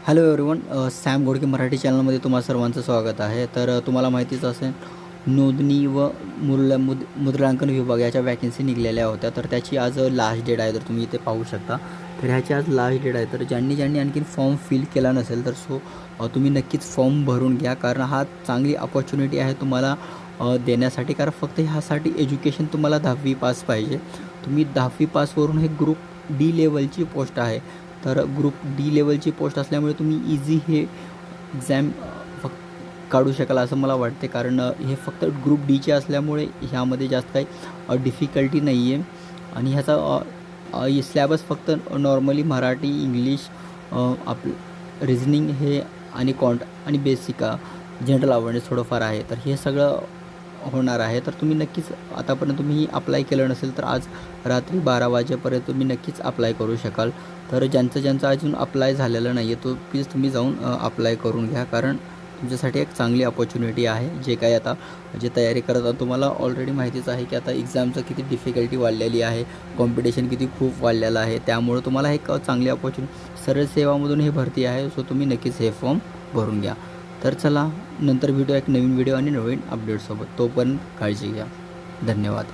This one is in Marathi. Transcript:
Hello everyone, Sam Ghodke Marathi चॅनलमध्ये तुम्हा सर्वांचं स्वागत आहे. तर तुम्हाला माहितीच असेल, नोंदणी व मुद्रांकन विभाग याच्या वॅकन्सी निघलेल्या होत्या. तर त्याची आज लास्ट डेट आहे. तर तुम्ही इथे पाहू शकता. तर ह्याची आज लास्ट डेट आहे. तर ज्यांनी आणखीन फॉर्म फिल केला नसेल तर तुम्ही नक्कीच फॉर्म भरून घ्या, कारण हा चांगली अपॉर्च्युनिटी आहे तुम्हाला देण्यासाठी. कारण फक्त ह्यासाठी एज्युकेशन तुम्हाला 10वी पास पाहिजे. तुम्ही 10वी पासवरून हे ग्रुप डी लेवलची पोस्ट आहे. तर ग्रुप डी लेवलची पोस्ट असल्यामुळे तुम्ही इझी हे एक्झॅम फक्त काढू शकाल असं मला वाटते. कारण हे फक्त ग्रुप डीचे असल्यामुळे ह्यामध्ये जास्त काही डिफिकल्टी नाही आहे. आणि ह्याचा सिलॅबस फक्त नॉर्मली मराठी, इंग्लिश, रिझनिंग हे आणि आणि बेसिक जनरल अवेअरनेस थोडंफार आहे. तर हे सगळं होणार आहे. तर तुम्ही नक्कीच आतापर्यंत तुम्ही अप्लाय केलं नसेल तर आज रात्री 12 वाजेपर्यंत तुम्ही नक्कीच अप्लाय करू शकाल. तर ज्यांचं अजून अप्लाय झालेलं नाही आहे तो प्लीज तुम्ही जाऊन अप्लाय करून घ्या, कारण तुमच्यासाठी एक चांगली अपॉर्च्युनिटी आहे. जे काही आता जे तयारी करत आहात तुम्हाला ऑलरेडी माहितीच आहे की आता एक्झामचं किती डिफिकल्टी वाढलेली आहे, कॉम्पिटिशन किती खूप वाढलेलं आहे. त्यामुळे तुम्हाला एक चांगली अपॉर्च्युनिटी सरळ सेवामधून ही भरती आहे. सो तुम्ही नक्कीच हे फॉर्म भरून घ्या. तर चला, नंतर भेटूया एक नवीन व्हिडिओ आणि नवीन अपडेटसोबत. तोपर्यंत काळजी घ्या. धन्यवाद.